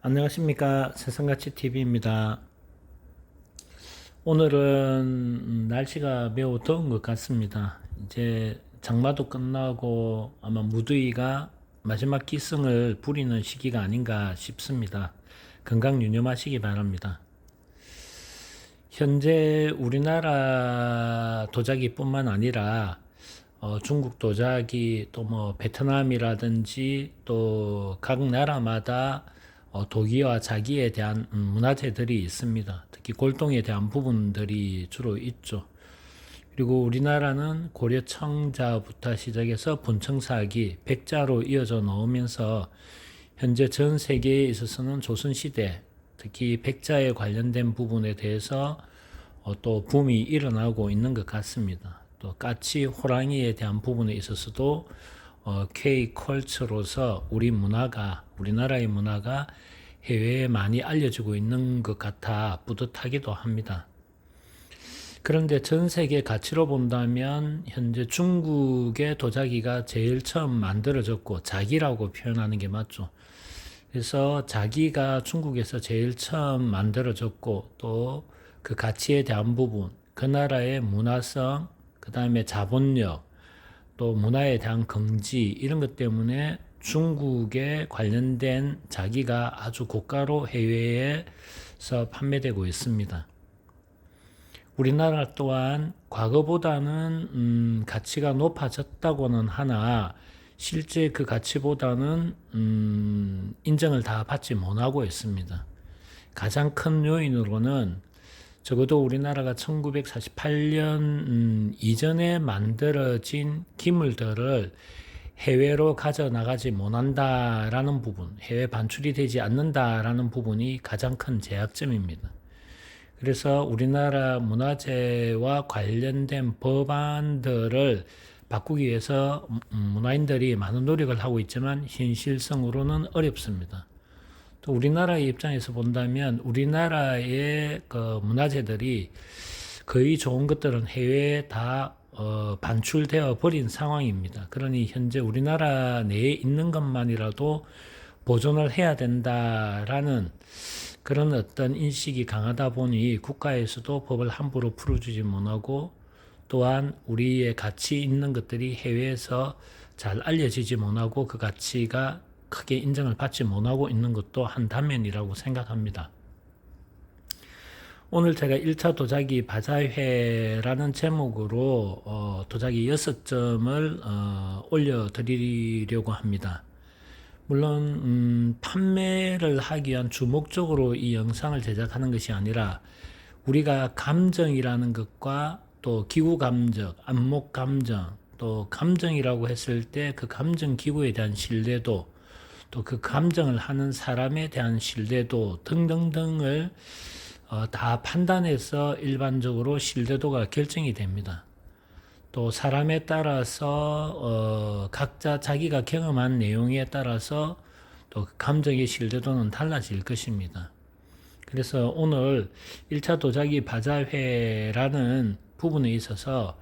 안녕하십니까. 세상가치 TV입니다. 오늘은 날씨가 매우 더운 것 같습니다. 이제 장마도 끝나고 아마 무더위가 마지막 기승을 부리는 시기가 아닌가 싶습니다. 건강 유념하시기 바랍니다. 현재 우리나라 도자기뿐만 아니라 중국 도자기 또 뭐 베트남이라든지 또 각 나라마다 도기와 자기에 대한 문화재들이 있습니다. 특히 골동에 대한 부분들이 주로 있죠. 그리고 우리나라는 고려 청자부터 시작해서 분청사기, 백자로 이어져 나오면서 현재 전 세계에 있어서는 조선시대, 특히 백자에 관련된 부분에 대해서 또 붐이 일어나고 있는 것 같습니다. 또 까치, 호랑이에 대한 부분에 있어서도 K-컬처로서 우리나라의 문화가 해외에 많이 알려지고 있는 것 같아 뿌듯하기도 합니다. 그런데 전 세계 가치로 본다면 현재 중국의 도자기가 제일 처음 만들어졌고 자기라고 표현하는 게 맞죠. 그래서 자기가 중국에서 제일 처음 만들어졌고 또 그 가치에 대한 부분, 그 나라의 문화성, 그 다음에 자본력, 또 문화에 대한 긍지 이런 것 때문에 중국에 관련된 자기가 아주 고가로 해외에서 판매되고 있습니다. 우리나라 또한 과거보다는 가치가 높아졌다고는 하나 실제 그 가치보다는 인정을 다 받지 못하고 있습니다. 가장 큰 요인으로는 적어도 우리나라가 1948년 이전에 만들어진 기물들을 해외로 가져나가지 못한다라는 부분, 해외 반출이 되지 않는다라는 부분이 가장 큰 제약점입니다. 그래서 우리나라 문화재와 관련된 법안들을 바꾸기 위해서 문화인들이 많은 노력을 하고 있지만 현실성으로는 어렵습니다. 또 우리나라의 입장에서 본다면 우리나라의 그 문화재들이 거의 좋은 것들은 해외에 다 반출되어 버린 상황입니다. 그러니 현재 우리나라 내에 있는 것만이라도 보존을 해야 된다라는 그런 어떤 인식이 강하다 보니 국가에서도 법을 함부로 풀어주지 못하고 또한 우리의 가치 있는 것들이 해외에서 잘 알려지지 못하고 그 가치가 크게 인정을 받지 못하고 있는 것도 한 단면이라고 생각합니다. 오늘 제가 1차 도자기 바자회라는 제목으로 도자기 6점을 올려드리려고 합니다. 물론 판매를 하기 위한 주목적으로 이 영상을 제작하는 것이 아니라 우리가 감정이라는 것과 또 기구 감정, 안목 감정, 또 감정이라고 했을 때 그 감정 기구에 대한 신뢰도 또 그 감정을 하는 사람에 대한 신뢰도 등등등을 다 판단해서 일반적으로 신뢰도가 결정이 됩니다. 또 사람에 따라서 각자 자기가 경험한 내용에 따라서 또 감정의 신뢰도는 달라질 것입니다. 그래서 오늘 1차 도자기 바자회라는 부분에 있어서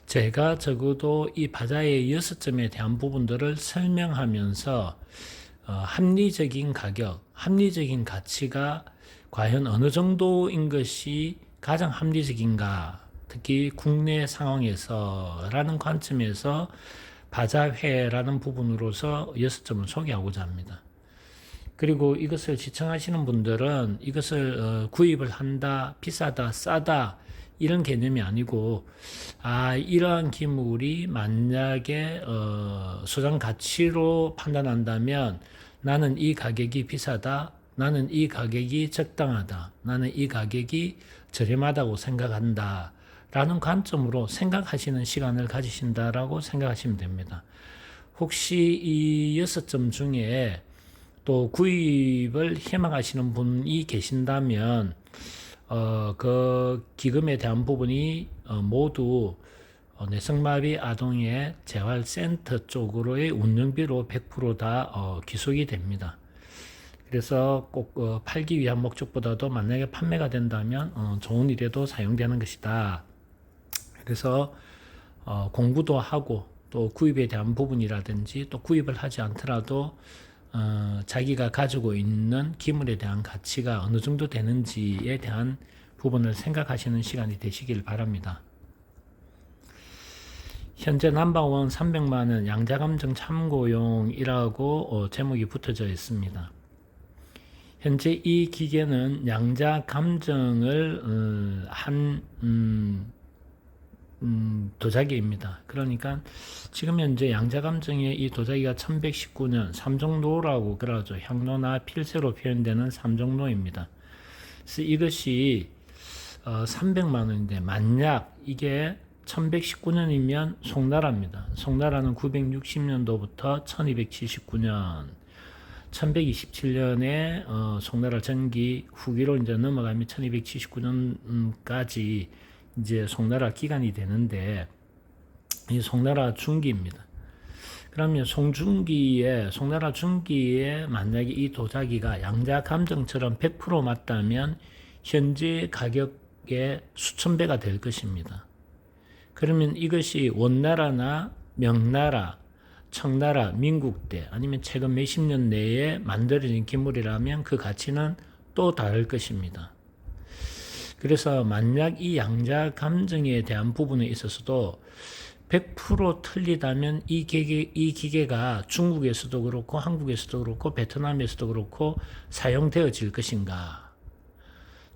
제가 적어도 이 바자의 6점에 대한 부분들을 설명하면서 합리적인 가격, 합리적인 가치가 과연 어느 정도인 것이 가장 합리적인가, 특히 국내 상황에서라는 관점에서 바자회라는 부분으로서 6점을 소개하고자 합니다. 그리고 이것을 시청하시는 분들은 이것을 구입을 한다, 비싸다, 싸다 이런 개념이 아니고 이러한 기물이 만약에 소장 가치로 판단한다면 나는 이 가격이 비싸다, 나는 이 가격이 적당하다, 나는 이 가격이 저렴하다고 생각한다 라는 관점으로 생각하시는 시간을 가지신다라고 생각하시면 됩니다. 혹시 이 6점 중에 또 구입을 희망하시는 분이 계신다면 그 기금에 대한 부분이 모두 뇌성마비 아동의 재활센터 쪽으로의 운영비로 100% 다 기속이 됩니다. 그래서 꼭 팔기 위한 목적보다도 만약에 판매가 된다면 좋은 일에도 사용되는 것이다. 그래서 공부도 하고 또 구입에 대한 부분이라든지 또 구입을 하지 않더라도 자기가 가지고 있는 기물에 대한 가치가 어느 정도 되는지에 대한 부분을 생각하시는 시간이 되시길 바랍니다. 현재 넘버원 300만 원 양자감정 참고용이라고 제목이 붙어져 있습니다. 현재 이 기계는 양자감정을 한 도자기입니다. 그러니까 지금 현재 양자감정의 이 도자기가 1119년 삼종로라고 그러죠. 향로나 필새로 표현되는 삼종로입니다. 그래서 이것이 300만 원인데 만약 이게 1119년이면 송나라입니다. 송나라는 960년도부터 1279년 1127년에 송나라 전기 후기로 이제 넘어가면 1279년까지 이제 송나라 기간이 되는데 이 송나라 중기입니다. 그러면 송나라 중기에 만약에 이 도자기가 양자감정처럼 100% 맞다면 현재 가격의 수천 배가 될 것입니다. 그러면 이것이 원나라나 명나라, 청나라, 민국 때 아니면 최근 몇십 년 내에 만들어진 기물이라면 그 가치는 또 다를 것입니다. 그래서 만약 이 양자 감정에 대한 부분에 있어서도 100% 틀리다면 이 기계가 중국에서도 그렇고 한국에서도 그렇고 베트남에서도 그렇고 사용되어질 것인가?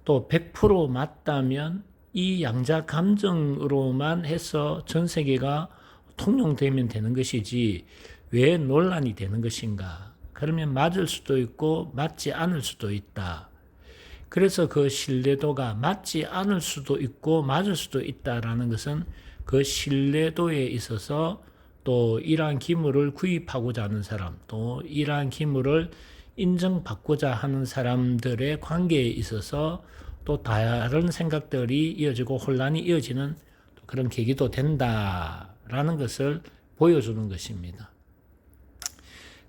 또 100% 맞다면 이 양자 감정으로만 해서 전 세계가 통용되면 되는 것이지 왜 논란이 되는 것인가? 그러면 맞을 수도 있고 맞지 않을 수도 있다. 그래서 그 신뢰도가 맞지 않을 수도 있고 맞을 수도 있다라는 것은 그 신뢰도에 있어서 또 이러한 기물을 구입하고자 하는 사람, 또 이러한 기물을 인정받고자 하는 사람들의 관계에 있어서 또 다른 생각들이 이어지고 혼란이 이어지는 그런 계기도 된다라는 것을 보여주는 것입니다.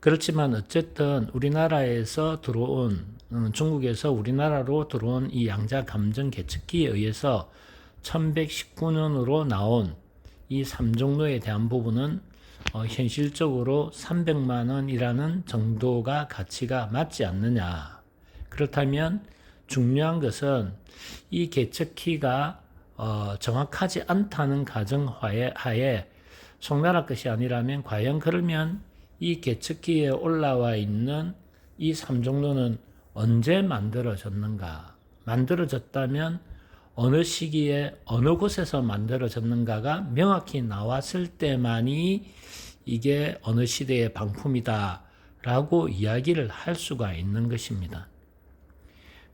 그렇지만 어쨌든 우리나라에서 들어온 중국에서 우리나라로 들어온 이 양자 감정 계측기에 의해서 1119년으로 나온 이 3종로에 대한 부분은 현실적으로 300만 원이라는 정도가 가치가 맞지 않느냐. 그렇다면 중요한 것은 이 계측기가 정확하지 않다는 가정하에 송나라 것이 아니라면 과연 그러면 이 계측기에 올라와 있는 이 3종로는 언제 만들어졌는가? 만들어졌다면 어느 시기에 어느 곳에서 만들어졌는가가 명확히 나왔을 때만이 이게 어느 시대의 방품이다 라고 이야기를 할 수가 있는 것입니다.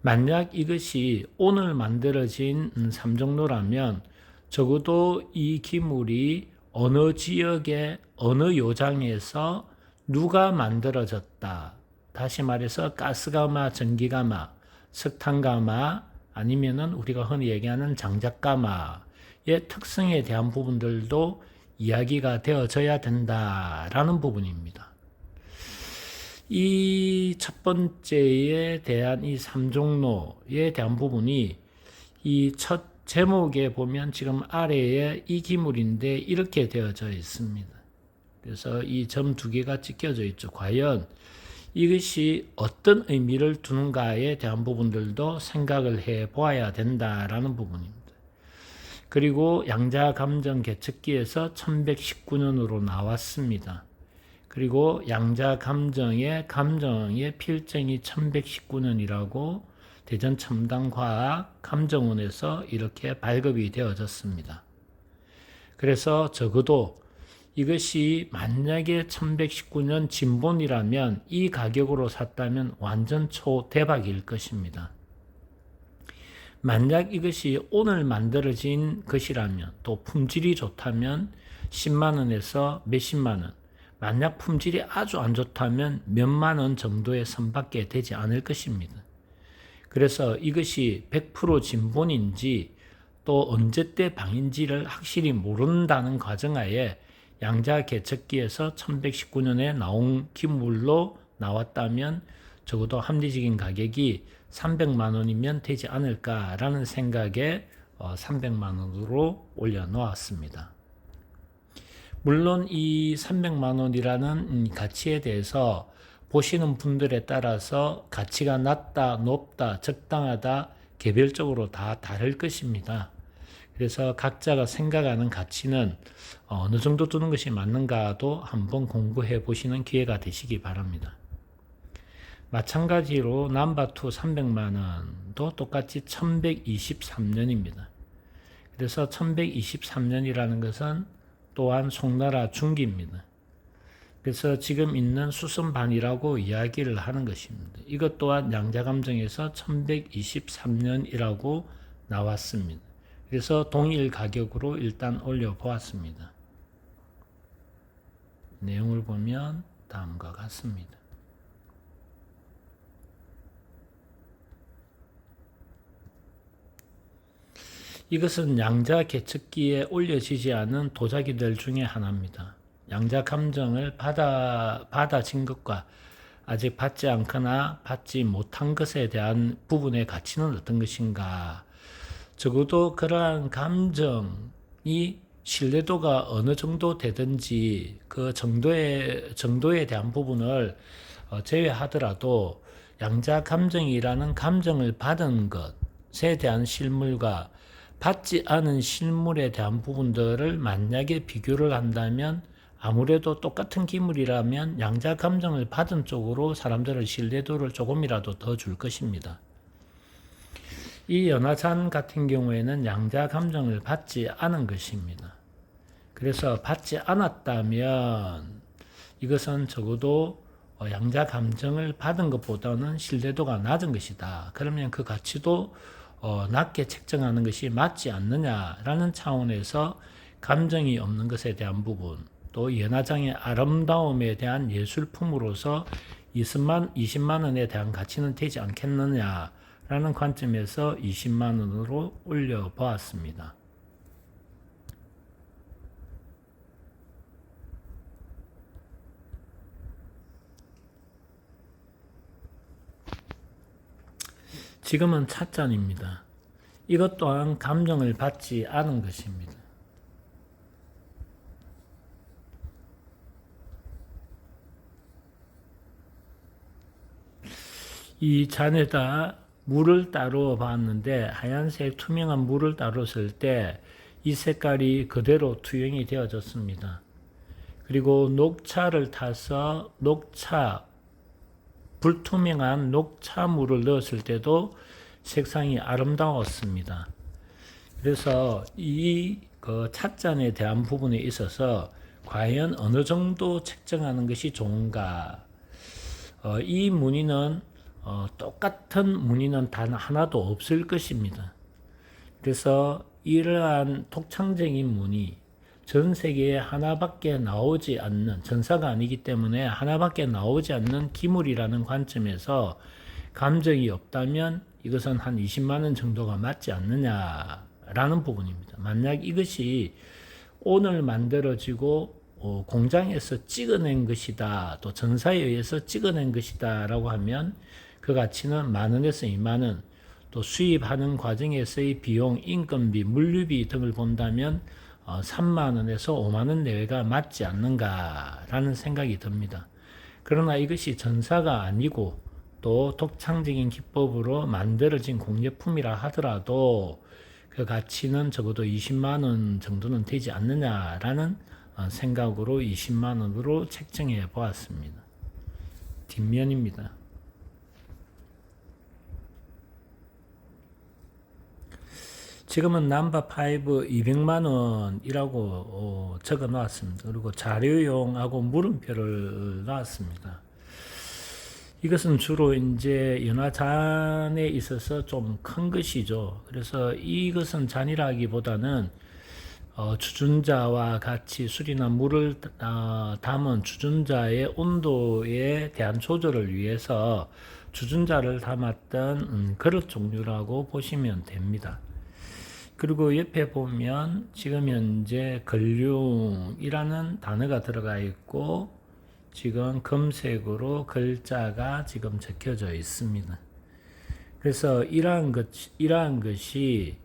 만약 이것이 오늘 만들어진 3종로라면 적어도 이 기물이 어느 지역의 어느 요장에서 누가 만들어졌다. 다시 말해서 가스가마, 전기가마, 석탄가마 아니면은 우리가 흔히 얘기하는 장작가마의 특성에 대한 부분들도 이야기가 되어져야 된다라는 부분입니다. 이 첫 번째에 대한 이 3종로에 대한 부분이 이 첫 제목에 보면 지금 아래에 이 기물인데 이렇게 되어져 있습니다. 그래서 이 점 두 개가 찍혀져 있죠. 과연 이것이 어떤 의미를 두는가에 대한 부분들도 생각을 해 보아야 된다라는 부분입니다. 그리고 양자감정 계측기에서 1119년으로 나왔습니다. 그리고 양자감정의 필정이 1119년이라고 대전 첨단과학 감정원에서 이렇게 발급이 되어졌습니다. 그래서 적어도 이것이 만약에 1119년 진본이라면 이 가격으로 샀다면 완전 초대박일 것입니다. 만약 이것이 오늘 만들어진 것이라면 또 품질이 좋다면 10만 원에서 몇십만 원, 만약 품질이 아주 안 좋다면 몇만 원 정도의 선밖에 되지 않을 것입니다. 그래서 이것이 100% 진본인지 또 언제 때 방인지를 확실히 모른다는 과정하에 양자 계측기에서 1119년에 나온 기물로 나왔다면 적어도 합리적인 가격이 300만 원이면 되지 않을까라는 생각에 300만 원으로 올려놓았습니다. 물론 이 300만 원이라는 가치에 대해서 보시는 분들에 따라서 가치가 낮다, 높다, 적당하다 개별적으로 다 다를 것입니다. 그래서 각자가 생각하는 가치는 어느 정도 두는 것이 맞는가도 한번 공부해 보시는 기회가 되시기 바랍니다. 마찬가지로 넘버2 300만 원도 똑같이 1123년입니다. 그래서 1123년이라는 것은 또한 송나라 중기입니다. 그래서 지금 있는 수성반이라고 이야기를 하는 것입니다. 이것 또한 양자감정에서 1123년이라고 나왔습니다. 그래서 동일 가격으로 일단 올려보았습니다. 내용을 보면 다음과 같습니다. 이것은 양자 계측기에 올려지지 않은 도자기들 중에 하나입니다. 양자 감정을 받아진 것과 아직 받지 않거나 받지 못한 것에 대한 부분의 가치는 어떤 것인가? 적어도 그러한 감정이 신뢰도가 어느 정도 되든지 그 정도에 대한 부분을 제외하더라도 양자 감정이라는 감정을 받은 것에 대한 실물과 받지 않은 실물에 대한 부분들을 만약에 비교를 한다면 아무래도 똑같은 기물이라면 양자 감정을 받은 쪽으로 사람들의 신뢰도를 조금이라도 더 줄 것입니다. 이 연화잔 같은 경우에는 양자 감정을 받지 않은 것입니다. 그래서 받지 않았다면 이것은 적어도 양자 감정을 받은 것보다는 신뢰도가 낮은 것이다. 그러면 그 가치도 낮게 책정하는 것이 맞지 않느냐라는 차원에서 감정이 없는 것에 대한 부분, 또 연화장의 아름다움에 대한 예술품으로서 20만 원에 대한 가치는 되지 않겠느냐라는 관점에서 20만 원으로 올려보았습니다. 지금은 찻잔입니다. 이것 또한 감정을 받지 않은 것입니다. 이 잔에다 물을 따로 봤는데 하얀색 투명한 물을 따랐을 때 이 색깔이 그대로 투영이 되어졌습니다. 그리고 녹차를 타서 불투명한 녹차물을 넣었을 때도 색상이 아름다웠습니다. 그래서 이 찻잔에 대한 부분에 있어서 과연 어느 정도 책정하는 것이 좋은가? 이 무늬는 똑같은 무늬는 단 하나도 없을 것입니다. 그래서 이러한 독창적인 무늬, 전 세계에 하나밖에 나오지 않는, 전사가 아니기 때문에 하나밖에 나오지 않는 기물이라는 관점에서 감정이 없다면 이것은 한 20만 원 정도가 맞지 않느냐라는 부분입니다. 만약 이것이 오늘 만들어지고 공장에서 찍어낸 것이다, 또 전사에 의해서 찍어낸 것이다 라고 하면 그 가치는 10,000원에서 20,000원, 또 수입하는 과정에서의 비용, 인건비, 물류비 등을 본다면 30,000원에서 50,000원 내외가 맞지 않는가라는 생각이 듭니다. 그러나 이것이 전사가 아니고 또 독창적인 기법으로 만들어진 공예품이라 하더라도 그 가치는 적어도 20만 원 정도는 되지 않느냐라는 생각으로 20만 원으로 책정해 보았습니다. 뒷면입니다. 지금은 넘버5 200만 원이라고 적어 놓았습니다. 그리고 자료용하고 물음표를 놨습니다. 이것은 주로 이제 연화잔에 있어서 좀 큰 것이죠. 그래서 이것은 잔이라기보다는 주전자와 같이 술이나 물을 담은 주전자의 온도에 대한 조절을 위해서 주전자를 담았던 그릇 종류라고 보시면 됩니다. 그리고 옆에 보면 지금 현재 걸륭이라는 단어가 들어가 있고 지금 금색으로 글자가 지금 적혀져 있습니다. 그래서 이러한 것이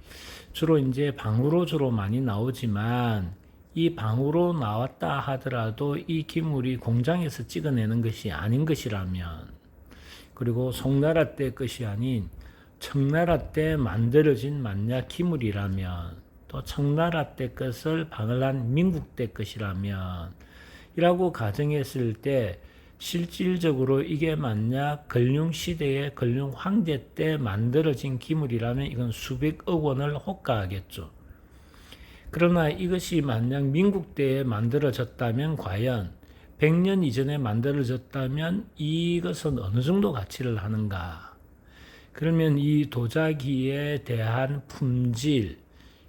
주로 이제 방으로 주로 많이 나오지만 이 방으로 나왔다 하더라도 이 기물이 공장에서 찍어내는 것이 아닌 것이라면, 그리고 송나라 때 것이 아닌 청나라 때 만들어진 만약 기물이라면, 또 청나라 때 것을 방을한 민국 때 것이라면 이라고 가정했을 때 실질적으로 이게 만약 근룡시대의 근룡황제 때 만들어진 기물이라면 이건 수백억 원을 호가하겠죠. 그러나 이것이 만약 민국 때에 만들어졌다면, 과연 100년 이전에 만들어졌다면 이것은 어느 정도 가치를 하는가? 그러면 이 도자기에 대한 품질,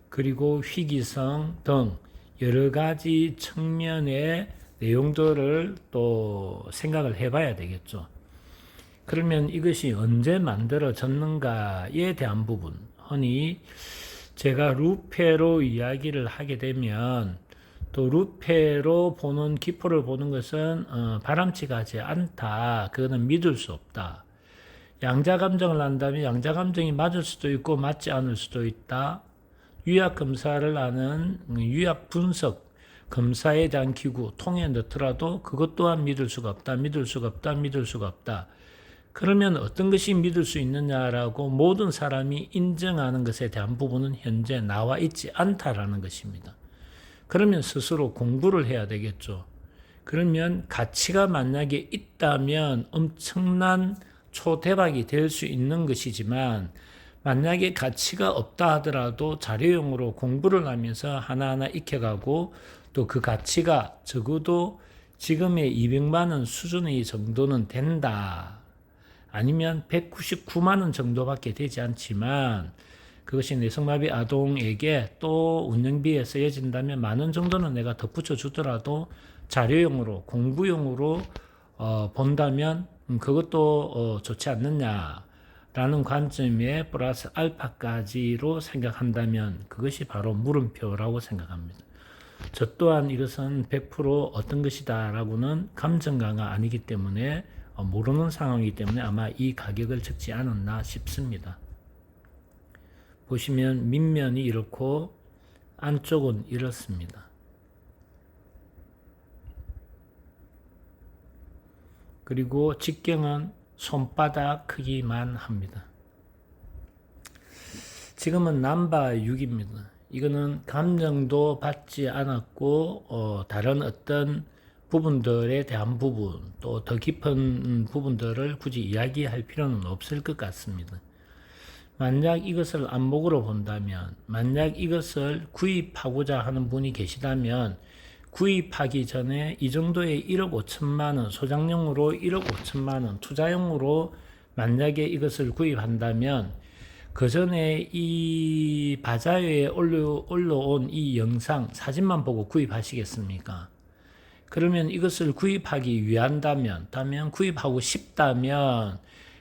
그리고 희귀성 등 여러 가지 측면의 내용들을 또 생각을 해봐야 되겠죠. 그러면 이것이 언제 만들어졌는가에 대한 부분, 흔히 제가 루페로 이야기를 하게 되면, 또 루페로 보는 기포를 보는 것은 바람직하지 않다. 그거는 믿을 수 없다. 양자감정을 한다면 양자감정이 맞을 수도 있고 맞지 않을 수도 있다. 유약 검사를 하는 유약 분석 검사에 대한 기구 통에 넣더라도 그것 또한 믿을 수가 없다. 믿을 수가 없다. 믿을 수가 없다. 그러면 어떤 것이 믿을 수 있느냐라고 모든 사람이 인정하는 것에 대한 부분은 현재 나와 있지 않다라는 것입니다. 그러면 스스로 공부를 해야 되겠죠. 그러면 가치가 만약에 있다면 엄청난 초대박이 될 수 있는 것이지만, 만약에 가치가 없다 하더라도 자료용으로 공부를 하면서 하나하나 익혀가고, 또 그 가치가 적어도 지금의 200만 원 수준의 정도는 된다. 아니면 199만 원 정도밖에 되지 않지만 그것이 뇌성마비 아동에게 또 운영비에 쓰여진다면 10,000원 정도는 내가 덧붙여 주더라도 자료용으로 공부용으로 본다면 그것도 좋지 않느냐라는 관점에 플러스 알파까지로 생각한다면 그것이 바로 물음표라고 생각합니다. 저 또한 이것은 100% 어떤 것이다 라고는 감정가가 아니기 때문에 모르는 상황이기 때문에 아마 이 가격을 적지 않았나 싶습니다. 보시면 밑면이 이렇고 안쪽은 이렇습니다. 그리고 직경은 손바닥 크기만 합니다. 지금은 넘버 6입니다. 이거는 감정도 받지 않았고 다른 어떤 부분들에 대한 부분, 또 더 깊은 부분들을 굳이 이야기할 필요는 없을 것 같습니다. 만약 이것을 안목으로 본다면, 만약 이것을 구입하고자 하는 분이 계시다면 구입하기 전에 이 정도의 1억 5천만 원, 소장용으로 1억 5천만 원, 투자용으로 만약에 이것을 구입한다면 그 전에 이 바자회에 올라온 이 영상, 사진만 보고 구입하시겠습니까? 그러면 이것을 구입하기 위한다면, 구입하고 싶다면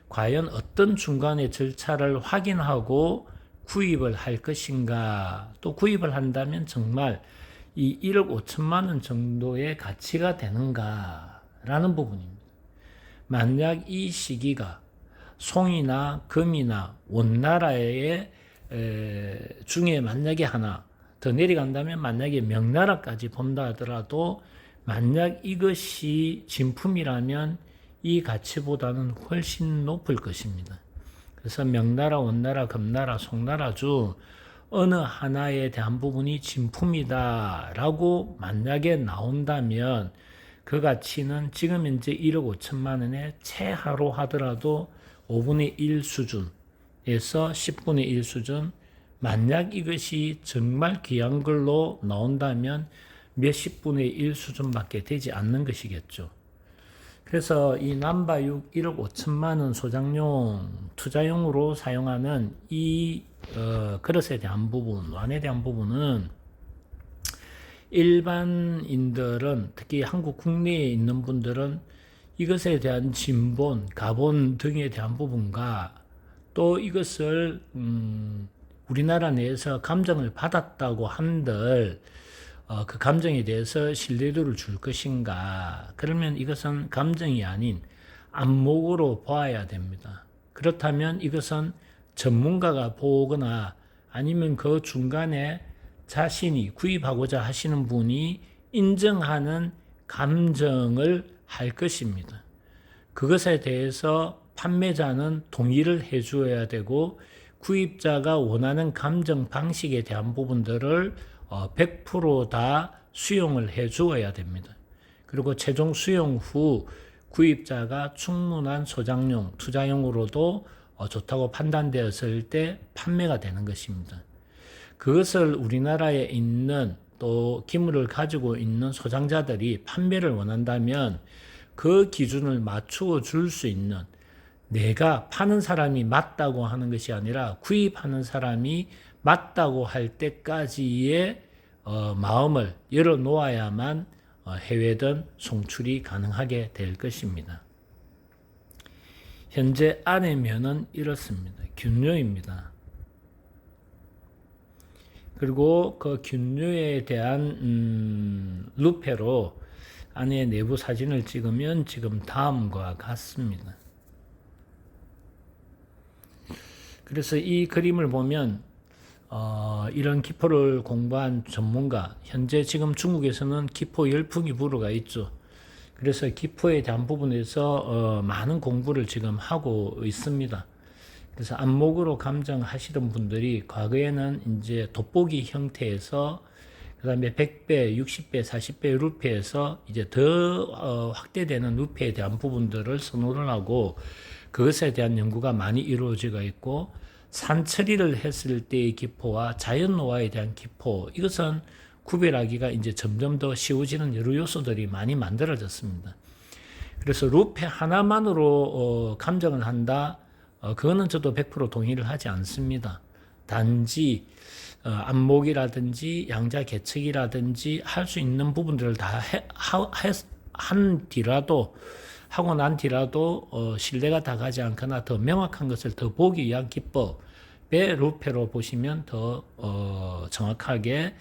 과연 어떤 중간의 절차를 확인하고 구입을 할 것인가? 또 구입을 한다면 정말 이 1억 5천만 원 정도의 가치가 되는가? 라는 부분입니다. 만약 이 시기가 송이나 금이나 원나라의 중에 만약에 하나 더 내려간다면 만약에 명나라까지 본다 하더라도 만약 이것이 진품이라면 이 가치보다는 훨씬 높을 것입니다. 그래서 명나라, 원나라, 금나라, 송나라 중 어느 하나에 대한 부분이 진품이다라고 만약에 나온다면 그 가치는 지금 현재 1억 5천만 원의 최하로 하더라도 5분의 1 수준에서 10분의 1 수준, 만약 이것이 정말 귀한 걸로 나온다면 몇십 분의 1 수준밖에 되지 않는 것이겠죠. 그래서 이 넘버 6 1억 5천만 원 소장용 투자용으로 사용하는 이 그릇에 대한 부분, 완에 대한 부분은 일반인들은, 특히 한국 국내에 있는 분들은 이것에 대한 진본, 가본 등에 대한 부분과 또 이것을 우리나라 내에서 감정을 받았다고 한들 그 감정에 대해서 신뢰도를 줄 것인가? 그러면 이것은 감정이 아닌 안목으로 보아야 됩니다. 그렇다면 이것은 전문가가 보거나 아니면 그 중간에 자신이 구입하고자 하시는 분이 인정하는 감정을 할 것입니다. 그것에 대해서 판매자는 동의를 해주어야 되고 구입자가 원하는 감정 방식에 대한 부분들을 100%다 수용을 해주어야 됩니다. 그리고 최종 수용 후 구입자가 충분한 소장용, 투자용으로도 좋다고 판단되었을 때 판매가 되는 것입니다. 그것을 우리나라에 있는 또 기물을 가지고 있는 소장자들이 판매를 원한다면 그 기준을 맞추어 줄 수 있는, 내가 파는 사람이 맞다고 하는 것이 아니라 구입하는 사람이 맞다고 할 때까지의 마음을 열어 놓아야만 해외든 송출이 가능하게 될 것입니다. 현재 안내면은 이렇습니다. 균료입니다. 그리고 그 균료에 대한 루페로 안에 내부 사진을 찍으면 지금 다음과 같습니다. 그래서 이 그림을 보면 이런 기포를 공부한 전문가, 현재 지금 중국에서는 기포 열풍이 불어가 있죠. 그래서 기포에 대한 부분에서 많은 공부를 지금 하고 있습니다. 그래서 안목으로 감정하시던 분들이 과거에는 이제 돋보기 형태에서 그다음에 100배, 60배, 40배 루페에서 이제 더 확대되는 루페에 대한 부분들을 선호를 하고 그것에 대한 연구가 많이 이루어지고 있고 산처리를 했을 때의 기포와 자연 노화에 대한 기포, 이것은 구별하기가 이제 점점 더 쉬워지는 여러 요소들이 많이 만들어졌습니다. 그래서 루페 하나만으로 감정을 한다, 그거는 저도 100% 동의를 하지 않습니다. 단지 안목이라든지 양자 계측이라든지 할 수 있는 부분들을 다 한 뒤라도 하고 난 뒤라도 신뢰가 다 가지 않거나 더 명확한 것을 더 보기 위한 기법의 루페로 보시면 더 정확하게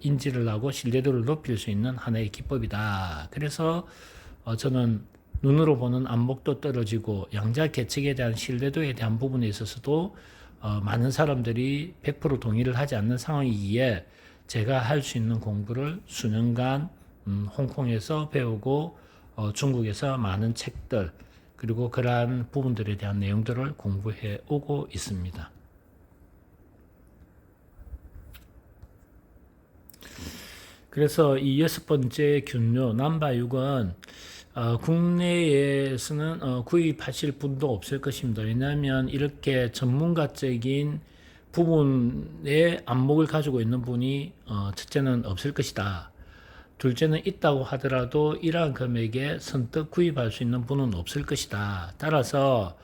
인지를 하고 신뢰도를 높일 수 있는 하나의 기법이다. 그래서 저는 눈으로 보는 안목도 떨어지고 양자 계측에 대한 신뢰도에 대한 부분에 있어서도 많은 사람들이 100% 동의를 하지 않는 상황이기에 제가 할 수 있는 공부를 수년간 홍콩에서 배우고 중국에서 많은 책들 그리고 그러한 부분들에 대한 내용들을 공부해 오고 있습니다. 그래서 이 6번째 균료 남바6은 국내에서는 구입하실 분도 없을 것입니다. 왜냐하면 이렇게 전문가적인 부분의 안목을 가지고 있는 분이 첫째는 없을 것이다. 둘째는 있다고 하더라도 이러한 금액에 선뜻 구입할 수 있는 분은 없을 것이다. 따라서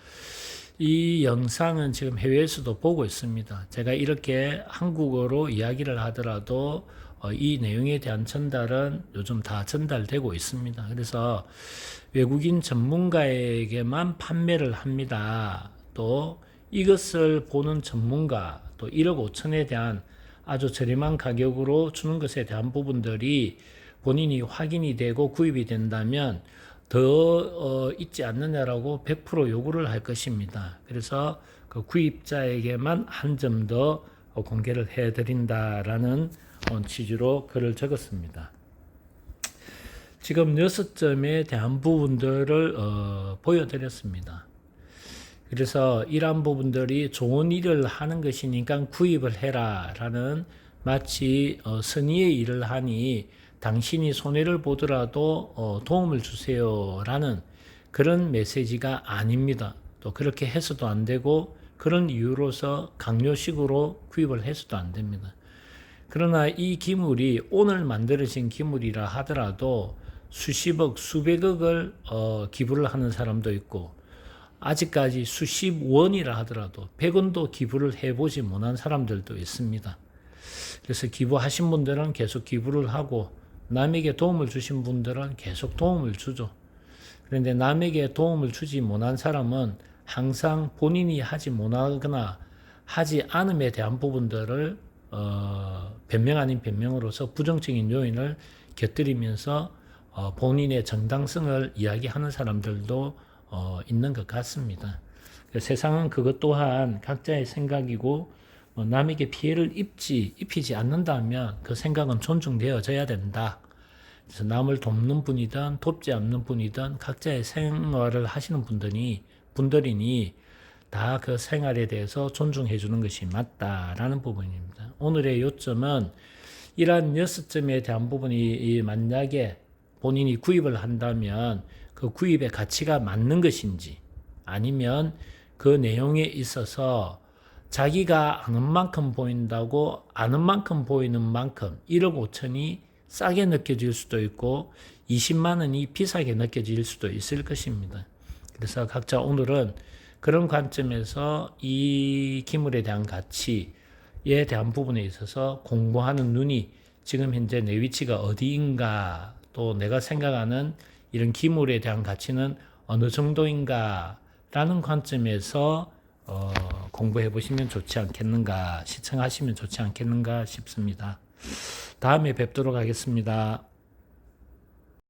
이 영상은 지금 해외에서도 보고 있습니다. 제가 이렇게 한국어로 이야기를 하더라도 이 내용에 대한 전달은 요즘 다 전달되고 있습니다. 그래서 외국인 전문가에게만 판매를 합니다. 또 이것을 보는 전문가, 또 1억 5천에 대한 아주 저렴한 가격으로 주는 것에 대한 부분들이 본인이 확인이 되고 구입이 된다면 더 있지 않느냐라고 100% 요구를 할 것입니다. 그래서 그 구입자에게만 한 점 더 공개를 해드린다라는 취지로 글을 적었습니다. 지금 6점에 대한 부분들을 보여드렸습니다. 그래서 이러한 부분들이 좋은 일을 하는 것이니까 구입을 해라 라는 마치 선의의 일을 하니 당신이 손해를 보더라도 도움을 주세요 라는 그런 메시지가 아닙니다. 또 그렇게 해서도 안 되고 그런 이유로서 강요식으로 구입을 해서도 안 됩니다. 그러나 이 기물이 오늘 만들어진 기물이라 하더라도 수십억, 수백억을 기부를 하는 사람도 있고 아직까지 수십 원이라 하더라도 100원도 기부를 해보지 못한 사람들도 있습니다. 그래서 기부하신 분들은 계속 기부를 하고 남에게 도움을 주신 분들은 계속 도움을 주죠. 그런데 남에게 도움을 주지 못한 사람은 항상 본인이 하지 못하거나 하지 않음에 대한 부분들을 변명 아닌 변명으로서 부정적인 요인을 곁들이면서 본인의 정당성을 이야기하는 사람들도 있는 것 같습니다. 세상은 그것 또한 각자의 생각이고 남에게 피해를 입히지 않는다면 그 생각은 존중되어져야 된다. 그래서 남을 돕는 분이든 돕지 않는 분이든 각자의 생활을 하시는 분들이니 다 그 생활에 대해서 존중해 주는 것이 맞다라는 부분입니다. 오늘의 요점은 이러한 6점에 대한 부분이 만약에 본인이 구입을 한다면 그 구입의 가치가 맞는 것인지 아니면 그 내용에 있어서 자기가 아는 만큼 보인다고 아는 만큼 보이는 만큼 1억 5천이 싸게 느껴질 수도 있고 20만 원이 비싸게 느껴질 수도 있을 것입니다. 그래서 각자 오늘은 그런 관점에서 이 기물에 대한 가치에 대한 부분에 있어서 공부하는 눈이 지금 현재 내 위치가 어디인가 또 내가 생각하는 이런 기물에 대한 가치는 어느 정도인가 라는 관점에서 공부해 보시면 좋지 않겠는가, 시청하시면 좋지 않겠는가 싶습니다. 다음에 뵙도록 하겠습니다.